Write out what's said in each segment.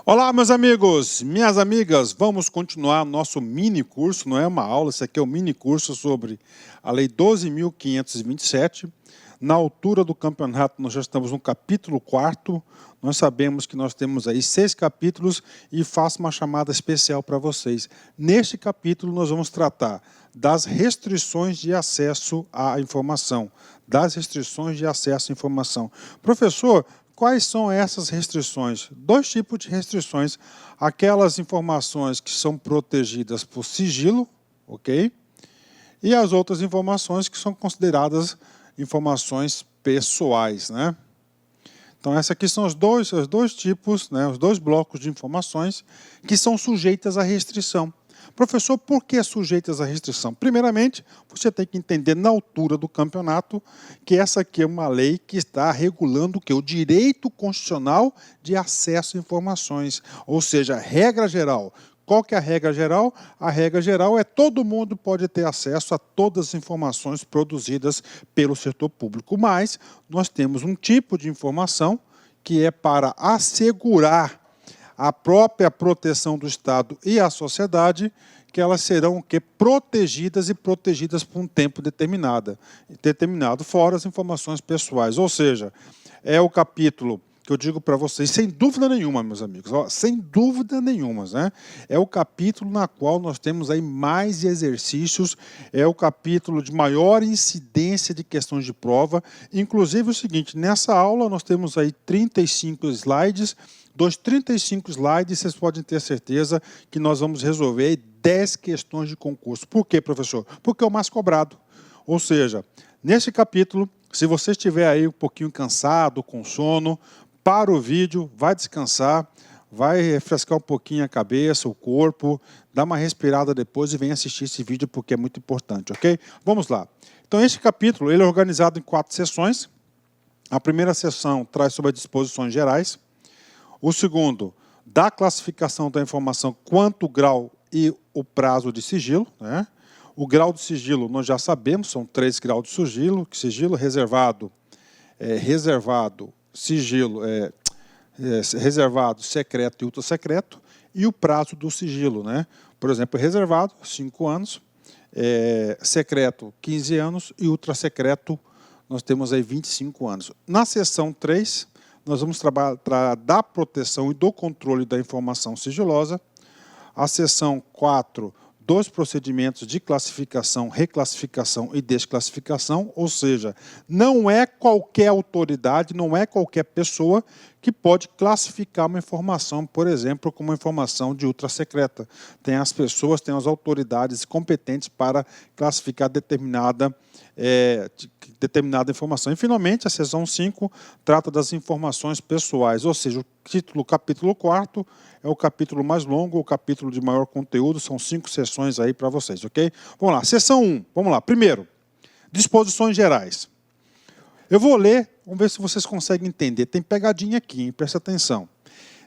Olá, meus amigos, minhas amigas, vamos continuar nosso mini curso, não é uma aula, isso aqui é um mini curso sobre a Lei 12.527. Na altura do campeonato, nós já estamos no capítulo 4º, nós sabemos que nós temos aí 6 capítulos e faço uma chamada especial para vocês. Neste capítulo, nós vamos tratar das restrições de acesso à informação, Professor, quais são essas restrições? 2 tipos de restrições. Aquelas informações que são protegidas por sigilo, ok? E as outras informações que são consideradas informações pessoais, né? Então, esses aqui são os dois tipos, né, os 2 blocos de informações que são sujeitas à restrição. Professor, por que sujeitas à restrição? Primeiramente, você tem que entender na altura do campeonato que essa aqui é uma lei que está regulando o quê? O direito constitucional de acesso a informações, ou seja, regra geral. Qual que é a regra geral? A regra geral é todo mundo pode ter acesso a todas as informações produzidas pelo setor público, mas nós temos um tipo de informação que é para assegurar a própria proteção do Estado e a sociedade, que elas serão protegidas por um tempo determinado, fora as informações pessoais. Ou seja, é o capítulo que eu digo para vocês, sem dúvida nenhuma, meus amigos, sem dúvida nenhuma, né? É o capítulo na qual nós temos aí mais exercícios, é o capítulo de maior incidência de questões de prova. Inclusive o seguinte, nessa aula nós temos aí 35 slides, dos 35 slides, vocês podem ter certeza que nós vamos resolver 10 questões de concurso. Por quê, professor? Porque é o mais cobrado. Ou seja, nesse capítulo, se você estiver aí um pouquinho cansado, com sono, para o vídeo, vai descansar, vai refrescar um pouquinho a cabeça, o corpo, dá uma respirada depois e vem assistir esse vídeo porque é muito importante, ok? Vamos lá. Então, este capítulo ele é organizado em 4 sessões. A primeira sessão traz sobre as disposições gerais. O segundo, da classificação da informação quanto o grau e o prazo de sigilo, né? O grau de sigilo nós já sabemos, são 3 graus de sigilo, reservado, sigilo, reservado, secreto e ultrasecreto, e o prazo do sigilo, né? Por exemplo, reservado, 5 anos, secreto, 15 anos, e ultrasecreto, nós temos aí 25 anos. Na seção 3, nós vamos trabalhar da proteção e do controle da informação sigilosa. A seção 4, dos procedimentos de classificação, reclassificação e desclassificação, ou seja, não é qualquer autoridade, não é qualquer pessoa que pode classificar uma informação, por exemplo, como uma informação de ultrasecreta. Tem as pessoas, tem as autoridades competentes para classificar determinada informação. E, finalmente, a seção 5 trata das informações pessoais, ou seja, o capítulo 4º é o capítulo mais longo, o capítulo de maior conteúdo, são 5 sessões aí para vocês, ok? Vamos lá, seção 1, vamos lá. Primeiro, disposições gerais. Eu vou ler, vamos ver se vocês conseguem entender. Tem pegadinha aqui, hein? Presta atenção.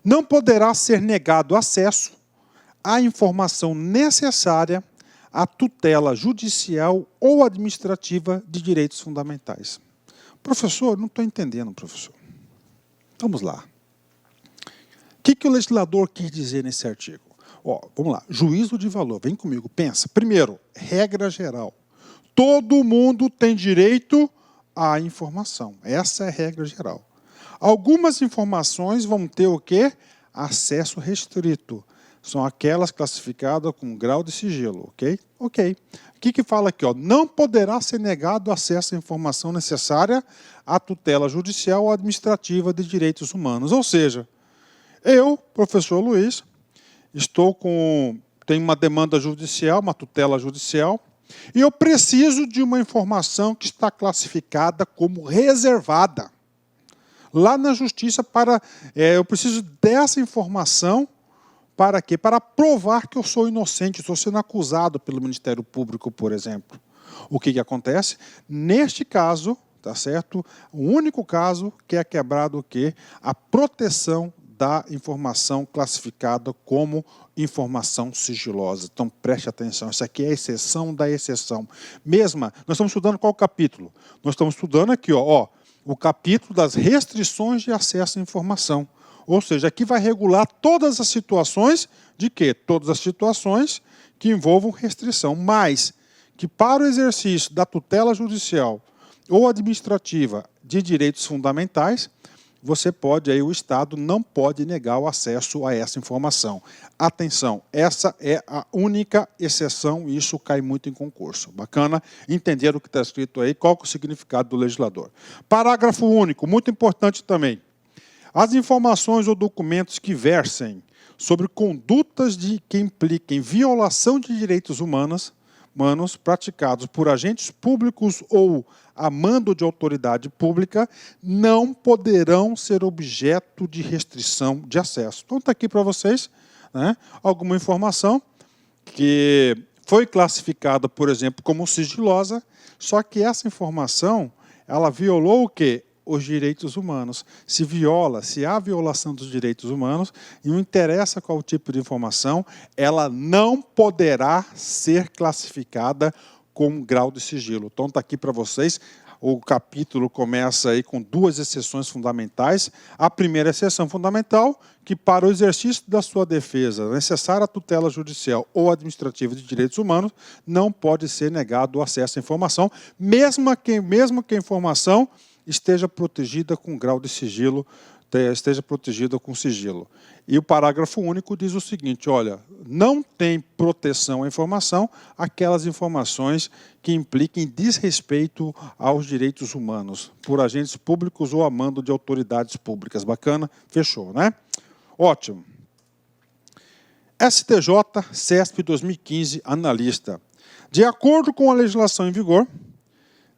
Não poderá ser negado acesso à informação necessária à tutela judicial ou administrativa de direitos fundamentais. Professor, não estou entendendo, professor. Vamos lá. O que o legislador quis dizer nesse artigo? Vamos lá. Juízo de valor. Vem comigo, pensa. Primeiro, regra geral. Todo mundo tem direito à informação. Essa é a regra geral. Algumas informações vão ter o quê? Acesso restrito. São aquelas classificadas com grau de sigilo, ok? Ok. O que fala aqui? Não poderá ser negado acesso à informação necessária à tutela judicial ou administrativa de direitos humanos. Ou seja, eu, professor Luiz, tenho uma demanda judicial, uma tutela judicial, e eu preciso de uma informação que está classificada como reservada. Lá na justiça, eu preciso dessa informação para quê? Para provar que eu sou inocente, estou sendo acusado pelo Ministério Público, por exemplo. O que acontece? Neste caso, tá certo? O único caso que é quebrado o quê? A proteção da informação classificada como informação sigilosa. Então, preste atenção, isso aqui é a exceção da exceção. Nós estamos estudando qual capítulo? Nós estamos estudando aqui, o capítulo das restrições de acesso à informação. Ou seja, aqui vai regular todas as situações de quê? Todas as situações que envolvam restrição, mas que para o exercício da tutela judicial ou administrativa de direitos fundamentais, você pode, aí o Estado não pode negar o acesso a essa informação. Atenção, essa é a única exceção e isso cai muito em concurso. Bacana entender o que está escrito aí, qual que é o significado do legislador. Parágrafo único, muito importante também. As informações ou documentos que versem sobre condutas que impliquem violação de direitos humanos praticados por agentes públicos ou a mando de autoridade pública não poderão ser objeto de restrição de acesso. Então está aqui para vocês, né, alguma informação que foi classificada, por exemplo, como sigilosa, só que essa informação ela violou o quê? Os direitos humanos. Se há violação dos direitos humanos, e não interessa qual tipo de informação, ela não poderá ser classificada com grau de sigilo. Então está aqui para vocês, o capítulo começa aí com duas exceções fundamentais. A primeira exceção fundamental, que para o exercício da sua defesa, necessária a tutela judicial ou administrativa de direitos humanos, não pode ser negado o acesso à informação, mesmo que a informação esteja protegida com grau de sigilo, esteja protegida com sigilo. E o parágrafo único diz o seguinte, olha, não tem proteção à informação aquelas informações que impliquem desrespeito aos direitos humanos por agentes públicos ou a mando de autoridades públicas. Bacana? Fechou, né? Ótimo. STJ, CESP 2015, analista. De acordo com a legislação em vigor,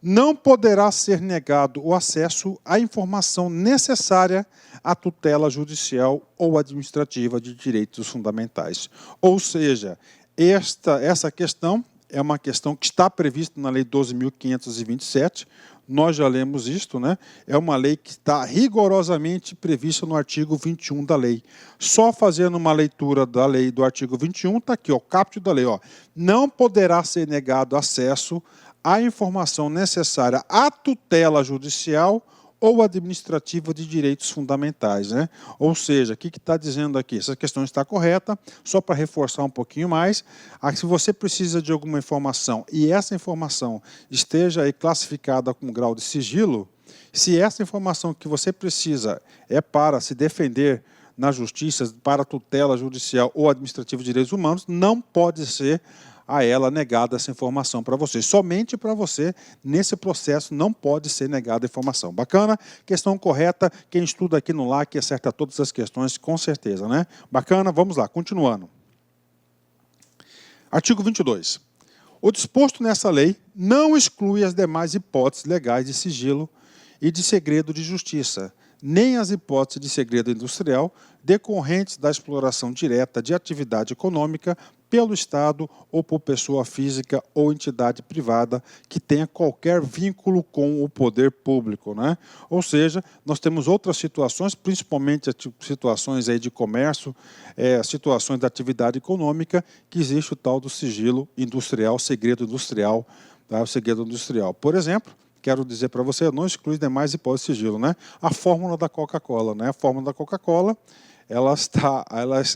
não poderá ser negado o acesso à informação necessária à tutela judicial ou administrativa de direitos fundamentais. Ou seja, essa questão é uma questão que está prevista na Lei 12.527, nós já lemos isto, né? É uma lei que está rigorosamente prevista no artigo 21 da lei. Só fazendo uma leitura da lei do artigo 21, está aqui, ó, o caput da lei, ó, não poderá ser negado acesso a informação necessária à tutela judicial ou administrativa de direitos fundamentais, né? Ou seja, o que está dizendo aqui? Essa questão está correta, só para reforçar um pouquinho mais, se você precisa de alguma informação e essa informação esteja aí classificada com grau de sigilo, se essa informação que você precisa é para se defender na justiça, para a tutela judicial ou administrativa de direitos humanos, não pode ser a ela negada essa informação para você. Somente para você, nesse processo, não pode ser negada a informação. Bacana? Questão correta. Quem estuda aqui no LAC acerta todas as questões, com certeza, né? Bacana? Vamos lá, continuando. Artigo 22. O disposto nessa lei não exclui as demais hipóteses legais de sigilo e de segredo de justiça, nem as hipóteses de segredo industrial decorrentes da exploração direta de atividade econômica pelo Estado ou por pessoa física ou entidade privada que tenha qualquer vínculo com o poder público, né? Ou seja, nós temos outras situações, principalmente situações aí de comércio, situações da atividade econômica, que existe o tal do sigilo industrial, segredo industrial, tá? O segredo industrial. Por exemplo, quero dizer para você, não exclui demais hipóteses de sigilo, né? A fórmula da Coca-Cola, né? A fórmula da Coca-Cola, ela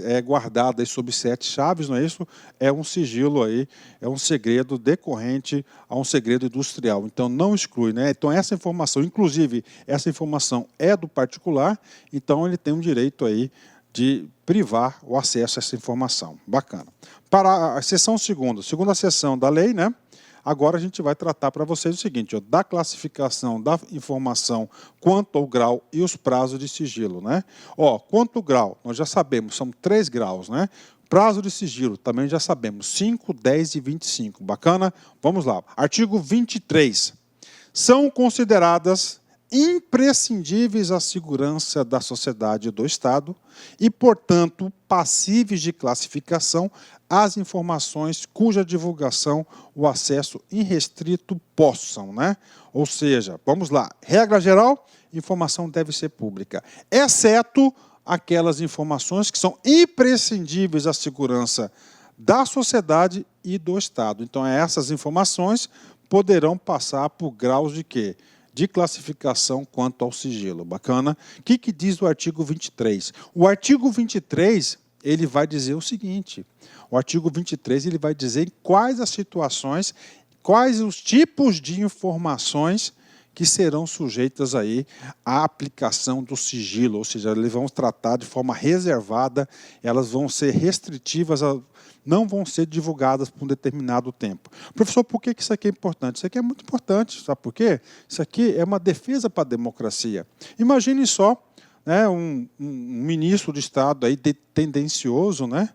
é guardada aí sob 7 chaves, não é isso? É um sigilo aí, é um segredo decorrente a um segredo industrial. Então não exclui, né? Então essa informação, inclusive essa informação é do particular, então ele tem um direito aí de privar o acesso a essa informação. Bacana. Para a seção segunda seção da lei, né? Agora a gente vai tratar para vocês o seguinte, ó, da classificação da informação quanto ao grau e os prazos de sigilo, né? Ó, quanto ao grau, nós já sabemos, são 3 graus, né? Prazo de sigilo, também já sabemos, 5, 10 e 25. Bacana? Vamos lá. Artigo 23. São consideradas imprescindíveis à segurança da sociedade e do Estado e, portanto, passíveis de classificação as informações cuja divulgação o acesso irrestrito possam, né? Ou seja, vamos lá, regra geral, informação deve ser pública, exceto aquelas informações que são imprescindíveis à segurança da sociedade e do Estado. Então, essas informações poderão passar por graus de quê? de classificação quanto ao sigilo. Bacana? O que diz o artigo 23? O artigo 23, ele vai dizer o seguinte, o artigo 23 ele vai dizer quais as situações, quais os tipos de informações que serão sujeitas aí à aplicação do sigilo, ou seja, eles vão tratar de forma reservada, elas vão ser restritivas, não vão ser divulgadas por um determinado tempo. Professor, por que isso aqui é importante? Isso aqui é muito importante, sabe por quê? Isso aqui é uma defesa para a democracia. Imagine só, né, um ministro de Estado aí tendencioso, né,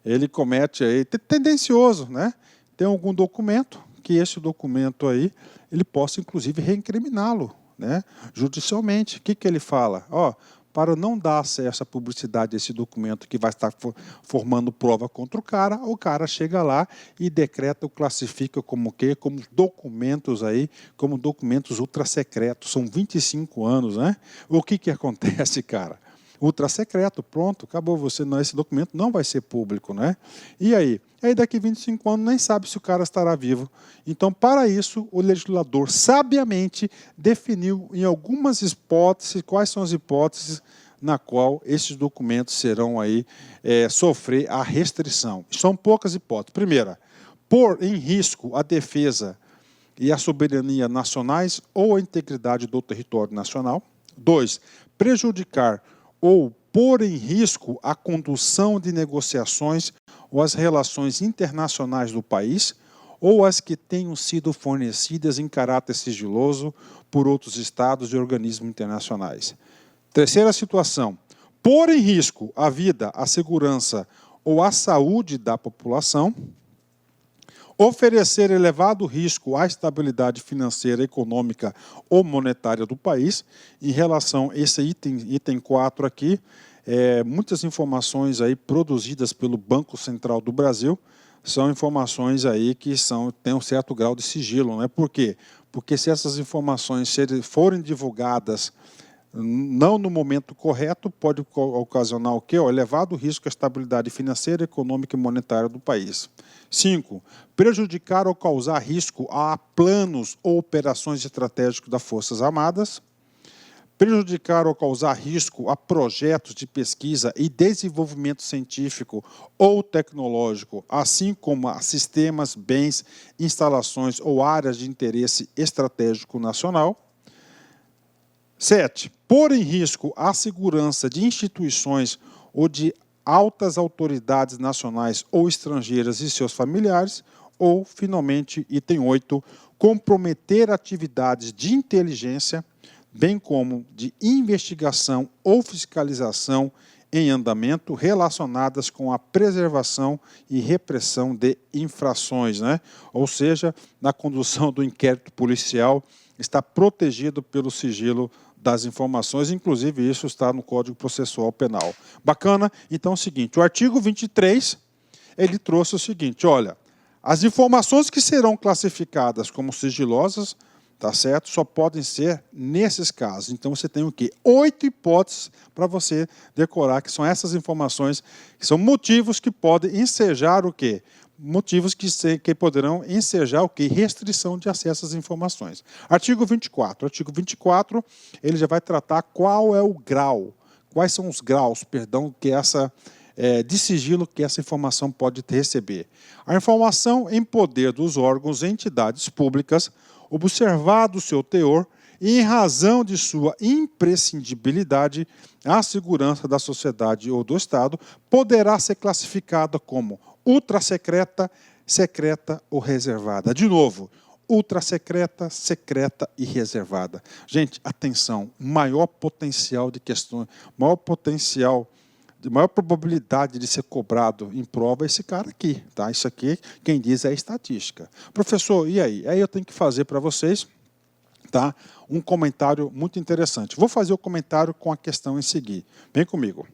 ele comete aí, tendencioso, né, tem algum documento, que esse documento aí, ele possa, inclusive, reincriminá-lo, né, judicialmente. O que ele fala? Para não dar acesso à publicidade desse documento que vai estar formando prova contra o cara chega lá e decreta ou classifica como o quê? Como documentos aí, como documentos ultrasecretos. São 25 anos, né? O que acontece, cara? Ultrasecreto, pronto, acabou, esse documento não vai ser público, né? E aí? Aí daqui 25 anos nem sabe se o cara estará vivo. Então, para isso, o legislador sabiamente definiu em algumas hipóteses, quais são as hipóteses na qual esses documentos serão aí sofrer a restrição. São poucas hipóteses. Primeira, pôr em risco a defesa e a soberania nacionais ou a integridade do território nacional. 2, prejudicar ou pôr em risco a condução de negociações ou as relações internacionais do país, ou as que tenham sido fornecidas em caráter sigiloso por outros estados e organismos internacionais. Terceira situação, pôr em risco a vida, a segurança ou a saúde da população, oferecer elevado risco à estabilidade financeira, econômica ou monetária do país. Em relação a esse item 4 aqui, muitas informações aí produzidas pelo Banco Central do Brasil são informações aí que têm um certo grau de sigilo, né? Por quê? Porque se essas informações forem divulgadas não no momento correto, pode ocasionar o quê? Elevado risco à estabilidade financeira, econômica e monetária do país. 5. Prejudicar ou causar risco a planos ou operações estratégicos das Forças Armadas. Prejudicar ou causar risco a projetos de pesquisa e desenvolvimento científico ou tecnológico, assim como a sistemas, bens, instalações ou áreas de interesse estratégico nacional. 7. Pôr em risco a segurança de instituições ou de altas autoridades nacionais ou estrangeiras e seus familiares. Ou, finalmente, item 8, comprometer atividades de inteligência, bem como de investigação ou fiscalização em andamento relacionadas com a preservação e repressão de infrações, né? Ou seja, na condução do inquérito policial, está protegido pelo sigilo das informações, inclusive isso está no Código Processual Penal. Bacana? Então é o seguinte, o artigo 23, ele trouxe o seguinte, olha, as informações que serão classificadas como sigilosas, tá certo? Só podem ser nesses casos. Então você tem o quê? 8 hipóteses para você decorar, que são essas informações, que são motivos que podem ensejar o quê? Motivos que poderão ensejar o quê? Restrição de acesso às informações. Artigo 24. Artigo 24, ele já vai tratar qual é o grau, quais são os graus, perdão, que de sigilo que essa informação pode receber. A informação em poder dos órgãos e entidades públicas, observado o seu teor e em razão de sua imprescindibilidade à segurança da sociedade ou do Estado, poderá ser classificada como ultrasecreta, secreta ou reservada. De novo, ultrasecreta, secreta e reservada. Gente, atenção, maior potencial de questões, maior probabilidade de ser cobrado em prova é esse cara aqui, tá? Isso aqui, quem diz é estatística. Professor, e aí? Aí eu tenho que fazer para vocês, tá? Um comentário muito interessante. Vou fazer o comentário com a questão em seguir. Vem comigo.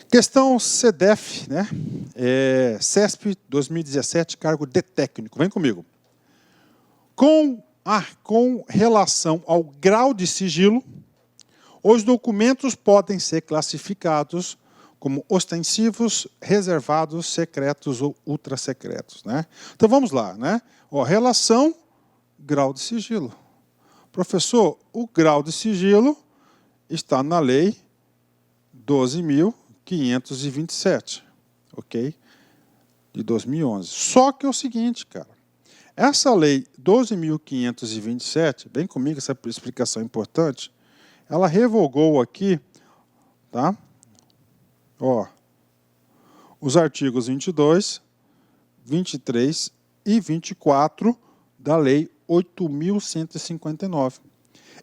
Questão CDF, né? CESP 2017, cargo de técnico. Vem comigo. Com relação ao grau de sigilo, os documentos podem ser classificados como ostensivos, reservados, secretos ou ultrasecretos, né? Então vamos lá, né? Relação grau de sigilo. Professor, o grau de sigilo está na Lei 12.527, ok? De 2011. Só que é o seguinte, cara. Essa Lei 12.527, vem comigo essa explicação importante, ela revogou aqui, tá? Ó, os artigos 22, 23 e 24 da Lei 8.159.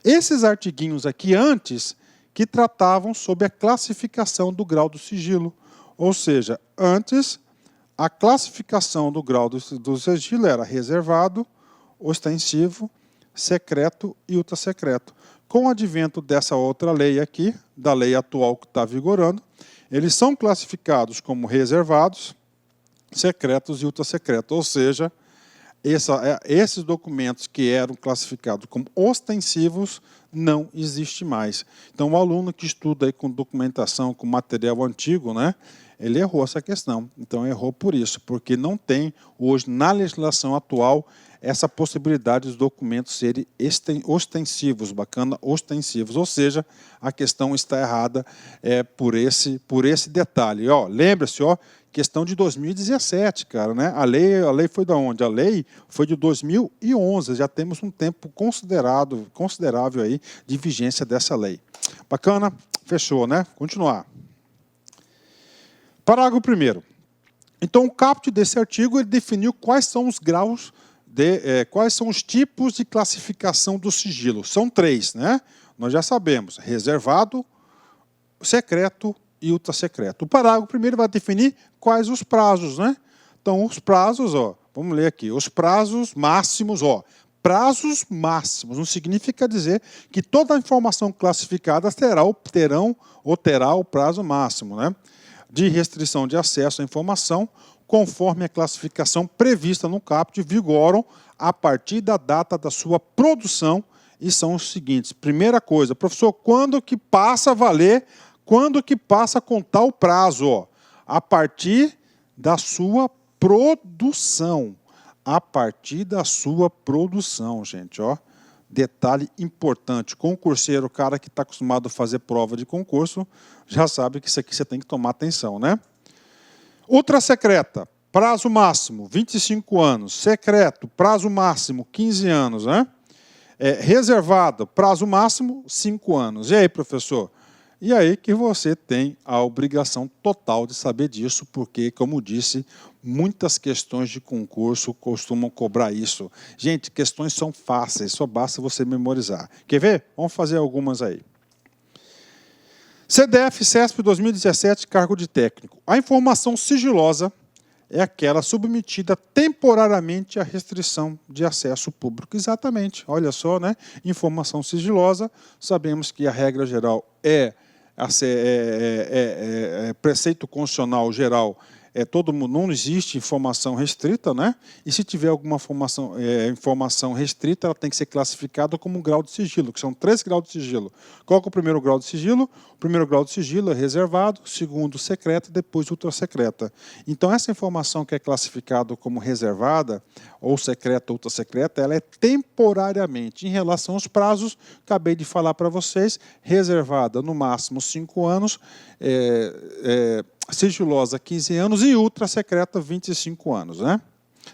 Esses artiguinhos aqui antes que tratavam sobre a classificação do grau do sigilo. Ou seja, antes a classificação do grau do sigilo era reservado, ostensivo, secreto e ultrasecreto. Com o advento dessa outra lei aqui, da lei atual que está vigorando, eles são classificados como reservados, secretos e ultrasecretos. Ou seja, esses documentos que eram classificados como ostensivos não existem mais. Então, o aluno que estuda aí com documentação, com material antigo, né, ele errou essa questão. Então, errou por isso, porque não tem hoje, na legislação atual, essa possibilidade dos documentos serem ostensivos, bacana, ostensivos. Ou seja, a questão está errada por esse detalhe. Lembra-se, questão de 2017, cara, né? A lei foi da onde? A lei foi de 2011, já temos um tempo considerável aí de vigência dessa lei. Bacana? Fechou, né? Continuar. Parágrafo 1º. Então, o caput desse artigo ele definiu quais são os graus, quais são os tipos de classificação do sigilo. São 3, né? Nós já sabemos, reservado, secreto e ultrasecreto. O parágrafo 1º vai definir quais os prazos, né? Então, os prazos, vamos ler aqui, os prazos máximos, prazos máximos, não significa dizer que toda a informação classificada terá o prazo máximo, né? De restrição de acesso à informação, conforme a classificação prevista no caput, vigoram a partir da data da sua produção, e são os seguintes. Primeira coisa, professor, quando que passa a valer, quando que passa a contar o prazo? A partir da sua produção. A partir da sua produção, gente. Detalhe importante. Concurseiro, o cara que está acostumado a fazer prova de concurso, já sabe que isso aqui você tem que tomar atenção, né? Ultrasecreta, prazo máximo, 25 anos. Secreto, prazo máximo, 15 anos, né? Reservado, prazo máximo, 5 anos. E aí, professor? E aí que você tem a obrigação total de saber disso, porque, como disse, muitas questões de concurso costumam cobrar isso. Gente, questões são fáceis, só basta você memorizar. Quer ver? Vamos fazer algumas aí. CDF CESP 2017, cargo de técnico. A informação sigilosa é aquela submetida temporariamente à restrição de acesso público. Exatamente. Olha só, né? Informação sigilosa, sabemos que a regra geral preceito constitucional geral, não existe informação restrita, né? E se tiver alguma informação restrita, ela tem que ser classificada como um grau de sigilo, que são 3 graus de sigilo. Qual que é o primeiro grau de sigilo? O primeiro grau de sigilo é reservado, o segundo secreto, depois ultrasecreta. Então, essa informação que é classificada como reservada, ou secreta ou ultrasecreta, ela é temporariamente. Em relação aos prazos, acabei de falar para vocês, reservada no máximo 5 anos, sigilosa 15 anos e ultrasecreta 25 anos, né?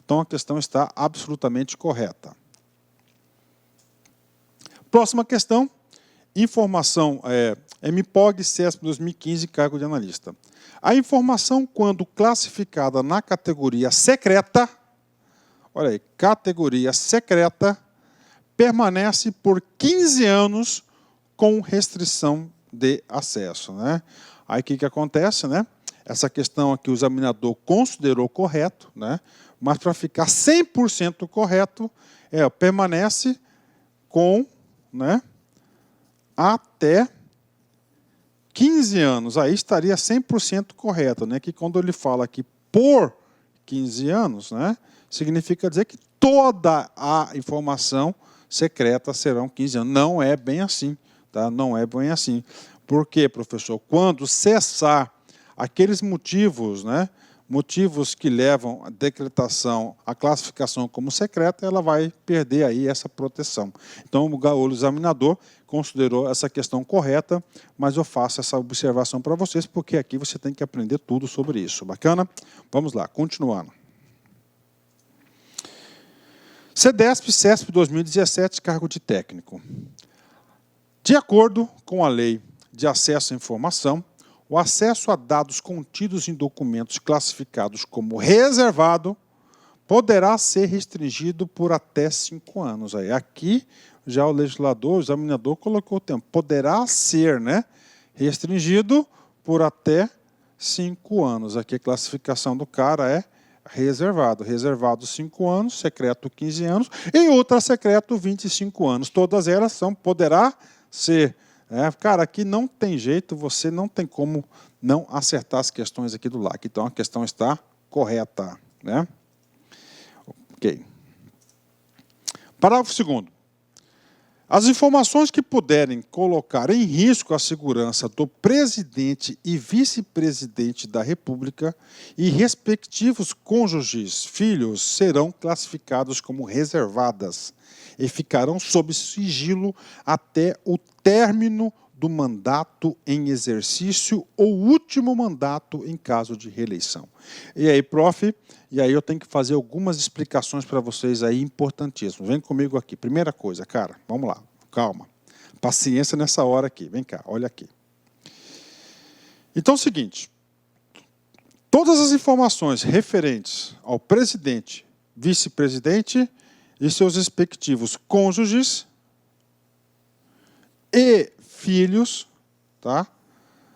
Então a questão está absolutamente correta. Próxima questão, informação, MPOG CESP 2015, cargo de analista. A informação, quando classificada na categoria secreta, olha aí, categoria secreta, permanece por 15 anos com restrição de acesso, né? Aí o que acontece, né? Essa questão aqui o examinador considerou correto, né? Mas para ficar 100% correto, permanece com, né, até 15 anos. Aí estaria 100% correto, né? Que quando ele fala aqui por 15 anos, né, significa dizer que toda a informação secreta serão 15 anos. Não é bem assim, tá? Não é bem assim. Por quê, professor? Quando cessar aqueles motivos, né, motivos que levam a decretação, a classificação como secreta, ela vai perder aí essa proteção. Então, o examinador considerou essa questão correta, mas eu faço essa observação para vocês, porque aqui você tem que aprender tudo sobre isso. Bacana? Vamos lá, continuando. CDESP, CESP 2017, cargo de técnico. De acordo com a Lei de Acesso à Informação, o acesso a dados contidos em documentos classificados como reservado poderá ser restringido por até 5 anos. Aí, aqui, já o legislador, o examinador, colocou o tempo. Poderá ser, né, restringido por até 5 anos. Aqui a classificação do cara é reservado. Reservado 5 anos, secreto 15 anos e ultra secreto 25 anos. Todas elas são poderá ser. Cara, aqui não tem jeito, você não tem como não acertar as questões aqui do LAC. Então, a questão está correta. Né? Ok. Parágrafo 2º. As informações que puderem colocar em risco a segurança do presidente e vice-presidente da República e respectivos cônjuges, filhos, serão classificados como reservadas e ficarão sob sigilo até o término do mandato em exercício ou último mandato em caso de reeleição. E aí, prof, e aí eu tenho que fazer algumas explicações para vocês aí importantíssimas. Vem comigo aqui. Primeira coisa, cara, vamos lá, calma. Paciência nessa hora aqui. Vem cá, olha aqui. Então é o seguinte, todas as informações referentes ao presidente, vice-presidente e seus respectivos cônjuges e filhos, tá,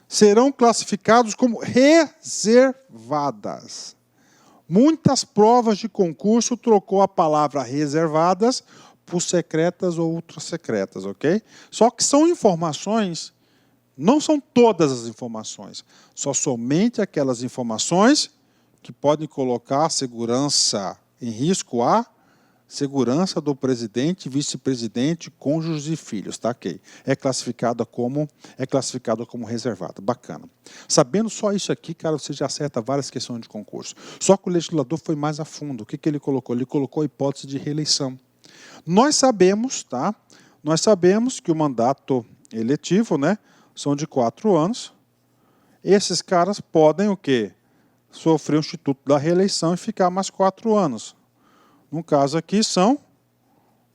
serão classificados como reservadas. Muitas provas de concurso trocou a palavra reservadas por secretas ou ultrasecretas, ok? Só que são informações, não são todas as informações, só somente aquelas informações que podem colocar a segurança em risco a segurança do presidente, vice-presidente, cônjuges e filhos, tá? Ok. É classificado como reservado. Bacana. Sabendo só isso aqui, cara, você já acerta várias questões de concurso. Só que o legislador foi mais a fundo. O que ele colocou? Ele colocou a hipótese de reeleição. Nós sabemos, tá? Nós sabemos que o mandato eletivo, né, são de 4 anos. Esses caras podem o quê? Sofrer o instituto da reeleição e ficar mais 4 anos. No caso aqui são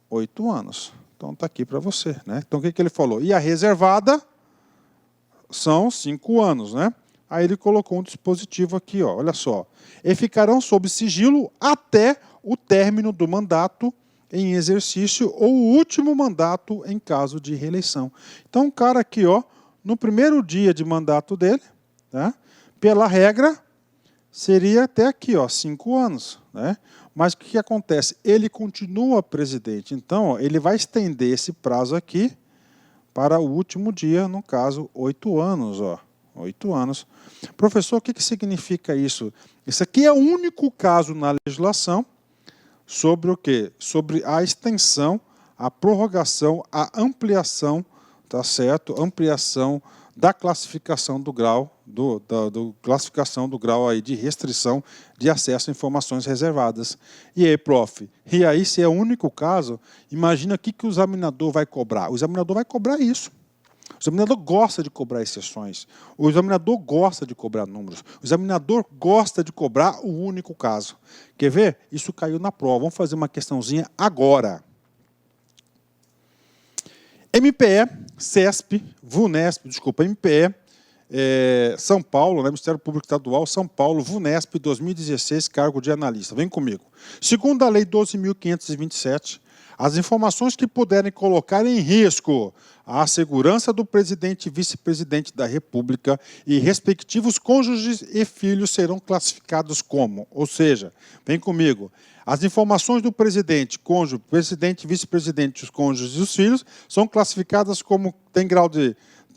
8 anos. Então está aqui para você. Né? Então o que ele falou? E a reservada são 5 anos. Né? Aí ele colocou um dispositivo aqui, ó, olha só. E ficarão sob sigilo até o término do mandato em exercício ou o último mandato em caso de reeleição. Então o cara aqui, ó, no primeiro dia de mandato dele, tá? Pela regra, seria até aqui, ó, 5 anos. Né? Mas o que acontece? Ele continua presidente, então ó, ele vai estender esse prazo aqui para o último dia, no caso, 8 anos. Ó, 8 anos. Professor, o que significa isso? Isso aqui é o único caso na legislação sobre o quê? Sobre a extensão, a prorrogação, a ampliação, tá certo? Ampliação da classificação do grau, classificação do grau aí de restrição de acesso a informações reservadas. E aí, prof, e aí se é o único caso, imagina o que o examinador vai cobrar. O examinador vai cobrar isso. O examinador gosta de cobrar exceções. O examinador gosta de cobrar números. O examinador gosta de cobrar o único caso. Quer ver? Isso caiu na prova. Vamos fazer uma questãozinha agora. MPE, CESP, VUNESP, desculpa, MPE, São Paulo, né, Ministério Público Estadual, São Paulo, VUNESP 2016, cargo de analista. Vem comigo. Segundo a Lei 12.527, as informações que puderem colocar em risco a segurança do presidente e vice-presidente da República e respectivos cônjuges e filhos serão classificados como, ou seja, vem comigo, as informações do presidente, cônjuge, presidente, vice-presidente, os cônjuges e os filhos são classificadas como tem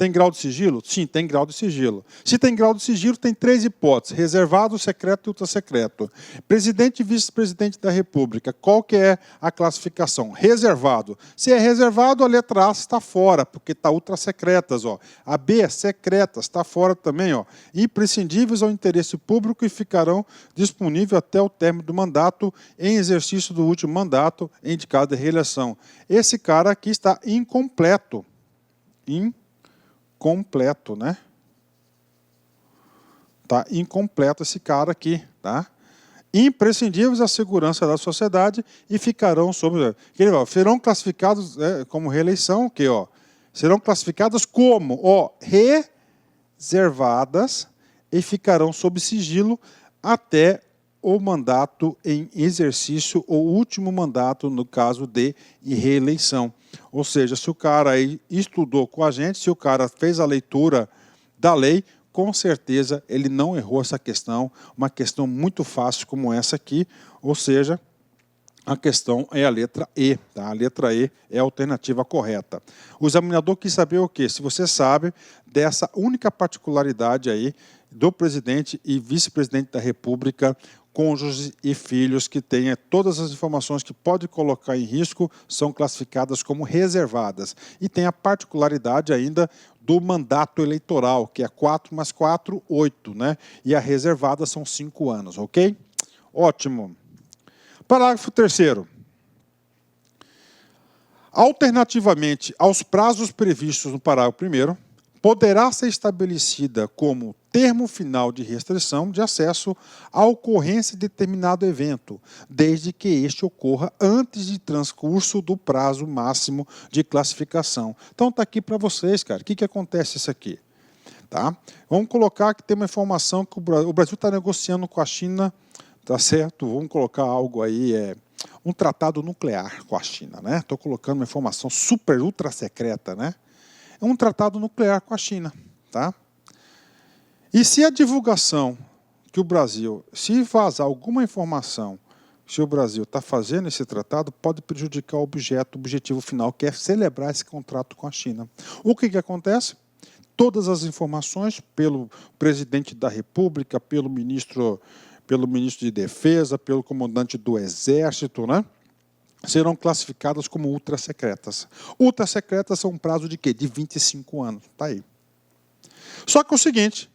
Tem grau de sigilo? Sim, tem grau de sigilo. Se tem grau de sigilo, tem 3 hipóteses: reservado, secreto e ultrasecreto. Presidente e vice-presidente da República, qual que é a classificação? Reservado. Se é reservado, a letra A está fora, porque está ultrasecretas. Ó. A B, secretas, está fora também. Ó. Imprescindíveis ao interesse público e ficarão disponíveis até o término do mandato, em exercício do último mandato, indicado de reeleição. Esse cara aqui está incompleto. Incompleto, né? Tá incompleto esse cara aqui, tá? Imprescindíveis à segurança da sociedade e ficarão serão classificados como reeleição, que ó, serão classificadas como reservadas e ficarão sob sigilo até o mandato em exercício ou último mandato no caso de reeleição. Ou seja, se o cara aí estudou com a gente, se o cara fez a leitura da lei, com certeza ele não errou essa questão, uma questão muito fácil como essa aqui, ou seja, a questão é a letra E, tá? A letra E é a alternativa correta. O examinador quis saber o quê? Se você sabe dessa única particularidade aí do presidente e vice-presidente da República, cônjuges e filhos que tenha todas as informações que pode colocar em risco são classificadas como reservadas. E tem a particularidade ainda do mandato eleitoral, que é 4 mais 4, 8, né? E a reservada são 5 anos, ok? Ótimo. Parágrafo 3º. Alternativamente aos prazos previstos no parágrafo 1º, poderá ser estabelecida como termo final de restrição de acesso à ocorrência de determinado evento, desde que este ocorra antes de transcurso do prazo máximo de classificação. Então está aqui para vocês, cara. O que acontece isso aqui? Tá? Vamos colocar que tem uma informação que o Brasil está negociando com a China, tá certo? Vamos colocar algo aí, um tratado nuclear com a China, né? Estou colocando uma informação super, ultra secreta, né? É um tratado nuclear com a China, tá? E se a divulgação que o Brasil, se vazar alguma informação que o Brasil está fazendo esse tratado, pode prejudicar o objetivo final, que é celebrar esse contrato com a China. O que acontece? Todas as informações, pelo presidente da República, pelo ministro de Defesa, pelo comandante do Exército, né? Serão classificadas como ultrasecretas. Ultrasecretas são um prazo de quê? De 25 anos. Está aí. Só que é o seguinte,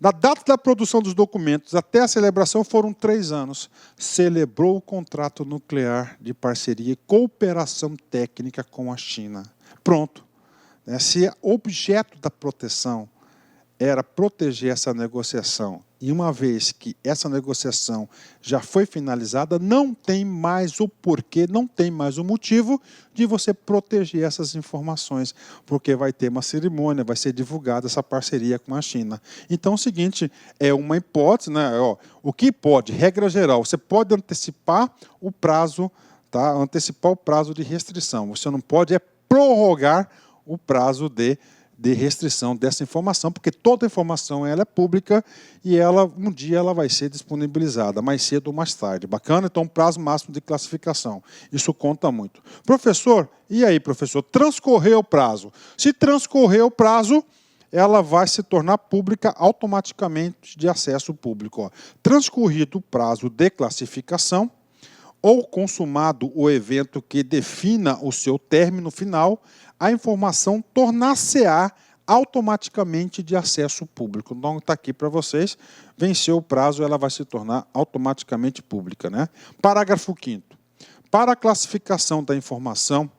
da data da produção dos documentos até a celebração foram 3 anos. Celebrou o contrato nuclear de parceria e cooperação técnica com a China. Pronto. Se o objeto da proteção era proteger essa negociação, e uma vez que essa negociação já foi finalizada, não tem mais o porquê, não tem mais o motivo de você proteger essas informações, porque vai ter uma cerimônia, vai ser divulgada essa parceria com a China. Então, é o seguinte, é uma hipótese, né? O que pode, regra geral, você pode antecipar o prazo, tá? Antecipar o prazo de restrição. Você não pode prorrogar o prazo de restrição dessa informação, porque toda informação ela é pública e um dia ela vai ser disponibilizada, mais cedo ou mais tarde. Bacana? Então, prazo máximo de classificação. Isso conta muito. Professor, e aí, professor? Transcorreu o prazo. Se transcorrer o prazo, ela vai se tornar pública automaticamente de acesso público. Transcorrido o prazo de classificação, ou consumado o evento que defina o seu término final, a informação tornar-se-á automaticamente de acesso público. Então, está aqui para vocês, venceu o prazo, ela vai se tornar automaticamente pública, né? Parágrafo 5º. Para a classificação da informação,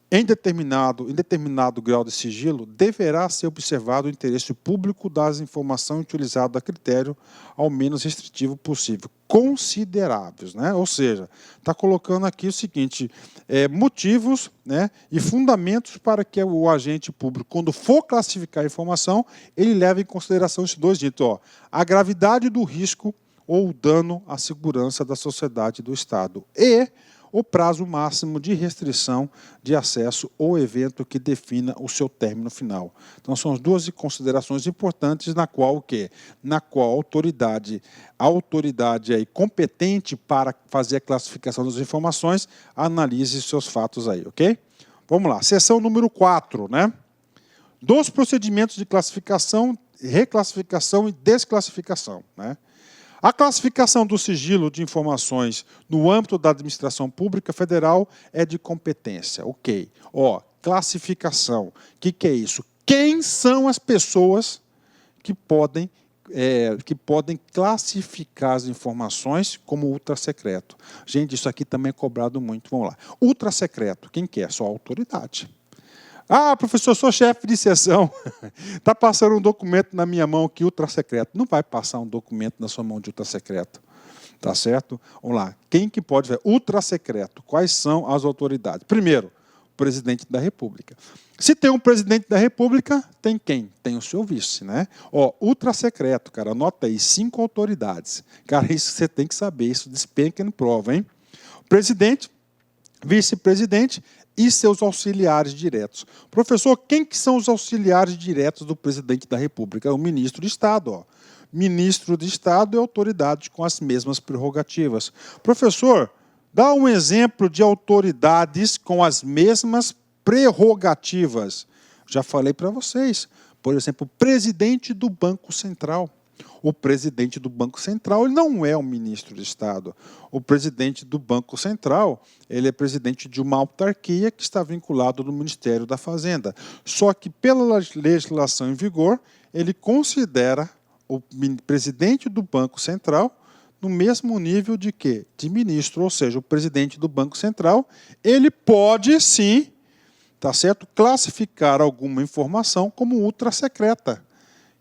em determinado grau de sigilo, deverá ser observado o interesse público das informações utilizadas a critério ao menos restritivo possível. Consideráveis, né? Ou seja, está colocando aqui o seguinte, motivos, né, e fundamentos para que o agente público, quando for classificar a informação, ele leve em consideração esses 2 ditos, a gravidade do risco ou o dano à segurança da sociedade e do Estado, e o prazo máximo de restrição de acesso ou evento que defina o seu término final. Então, são as 2 considerações importantes na qual a autoridade aí competente para fazer a classificação das informações analise seus fatos aí, ok? Vamos lá, seção número 4, né? dos procedimentos de classificação, reclassificação e desclassificação, né? A classificação do sigilo de informações no âmbito da administração pública federal é de competência. Ok. Classificação. O que é isso? Quem são as pessoas que podem classificar as informações como ultrasecreto? Gente, isso aqui também é cobrado muito. Vamos lá. Ultrasecreto, quem que é? Só a autoridade. Ah, professor, sou chefe de seção. Está passando um documento na minha mão aqui, ultrasecreto. Não vai passar um documento na sua mão de ultrasecreto. Tá certo? Vamos lá. Quem que pode ver? Ultrasecreto. Quais são as autoridades? Primeiro, o presidente da República. Se tem um presidente da República, tem quem? Tem o seu vice, né? Ultrasecreto, cara, anota aí, 5 autoridades. Cara, isso você tem que saber, isso despenca em prova, hein? Presidente, vice-presidente e seus auxiliares diretos. Professor, quem que são os auxiliares diretos do presidente da República? É o ministro de Estado. Ministro de Estado é autoridade com as mesmas prerrogativas. Professor, dá um exemplo de autoridades com as mesmas prerrogativas. Já falei para vocês. Por exemplo, o presidente do Banco Central. O presidente do Banco Central ele não é um ministro de Estado. O presidente do Banco Central ele é presidente de uma autarquia que está vinculado no Ministério da Fazenda. Só que, pela legislação em vigor, ele considera o presidente do Banco Central no mesmo nível de quê? De ministro. Ou seja, o presidente do Banco Central ele pode, sim, tá certo, classificar alguma informação como ultrasecreta.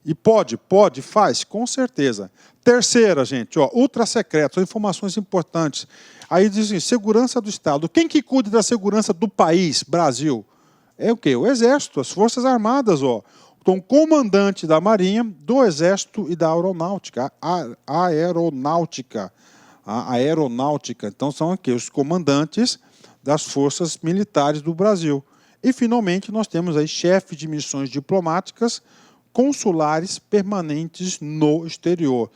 E pode, faz, com certeza. Terceira, gente, ultrasecreto, são informações importantes. Aí dizem, segurança do Estado. Quem que cuida da segurança do país, Brasil? É o quê? O Exército, as Forças Armadas, Então, o comandante da Marinha, do Exército e da Aeronáutica. A aeronáutica. Então, são aqui os comandantes das Forças Militares do Brasil. E, finalmente, nós temos aí chefe de missões diplomáticas, consulares permanentes no exterior.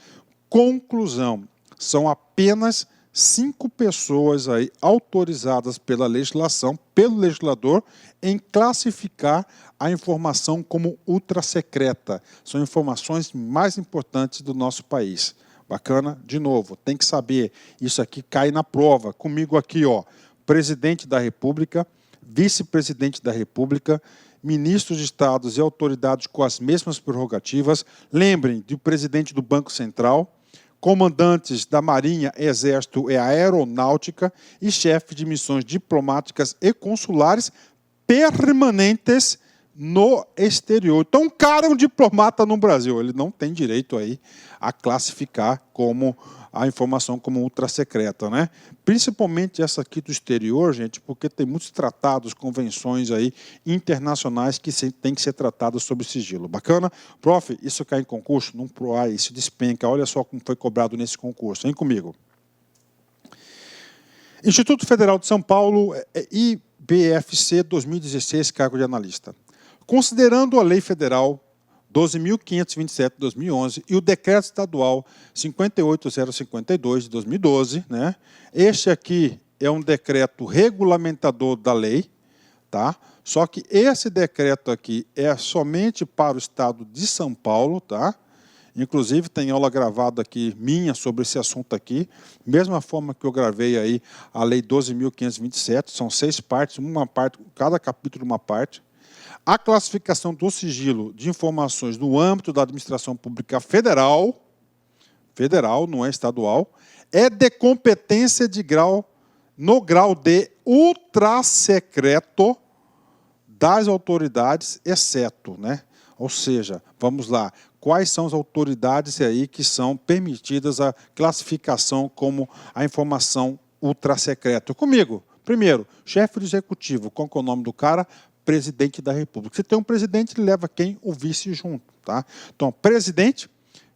Conclusão, são apenas 5 pessoas aí autorizadas pela legislação, pelo legislador, em classificar a informação como ultrasecreta. São informações mais importantes do nosso país. Bacana? De novo, tem que saber, isso aqui cai na prova. Comigo aqui, presidente da República, vice-presidente da República, ministros de estados e autoridades com as mesmas prerrogativas. Lembrem do presidente do Banco Central, comandantes da Marinha, Exército e Aeronáutica e chefe de missões diplomáticas e consulares permanentes no exterior. Então, um cara é um diplomata no Brasil, ele não tem direito aí a classificar como a informação como ultrasecreta, né? Principalmente essa aqui do exterior, gente, porque tem muitos tratados, convenções aí internacionais que têm que ser tratados sob sigilo. Bacana? Prof, isso cai em concurso? Não proai, isso despenca. Olha só como foi cobrado nesse concurso. Vem comigo. Instituto Federal de São Paulo, IBFC 2016, cargo de analista. Considerando a Lei Federal 12.527 de 2011 e o Decreto Estadual 58.052 de 2012, né? Este aqui é um decreto regulamentador da lei, tá? Só que esse decreto aqui é somente para o Estado de São Paulo, tá? Inclusive tem aula gravada aqui minha sobre esse assunto aqui, mesma forma que eu gravei aí a Lei 12.527, são 6 partes, uma parte, cada capítulo uma parte. A classificação do sigilo de informações no âmbito da administração pública federal, não é estadual, é de competência de no grau de ultrasecreto das autoridades, exceto, né? Ou seja, vamos lá, quais são as autoridades aí que são permitidas a classificação como a informação ultrasecreta? Comigo, primeiro, chefe do executivo, qual que é o nome do cara? Presidente da República. Se tem um presidente, ele leva quem? O vice junto, tá? Então, presidente,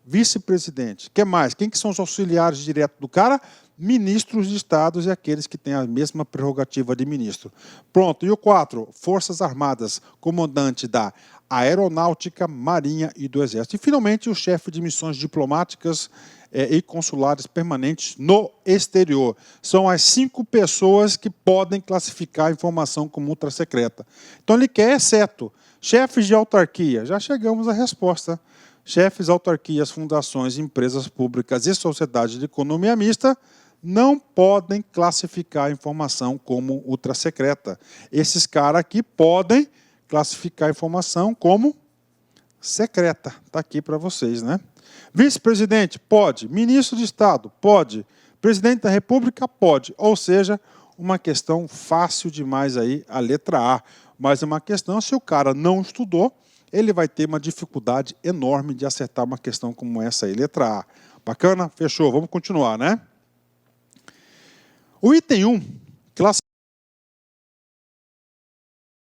vice-presidente. O que mais? Quem que são os auxiliares diretos do cara? Ministros de estados e aqueles que têm a mesma prerrogativa de ministro. Pronto. E o 4, Forças Armadas, comandante da Aeronáutica, Marinha e do Exército. E, finalmente, o chefe de missões diplomáticas e consulares permanentes no exterior. São as 5 pessoas que podem classificar a informação como ultrasecreta. Então, ele quer, exceto chefes de autarquia. Já chegamos à resposta. Chefes, autarquias, fundações, empresas públicas e sociedades de economia mista não podem classificar a informação como ultrasecreta. Esses caras aqui podem classificar a informação como secreta. Está aqui para vocês, né? Vice-presidente, pode. Ministro de Estado, pode. Presidente da República, pode. Ou seja, uma questão fácil demais aí, a letra A. Mas é uma questão, se o cara não estudou, ele vai ter uma dificuldade enorme de acertar uma questão como essa aí, letra A. Bacana? Fechou. Vamos continuar, né? O item 1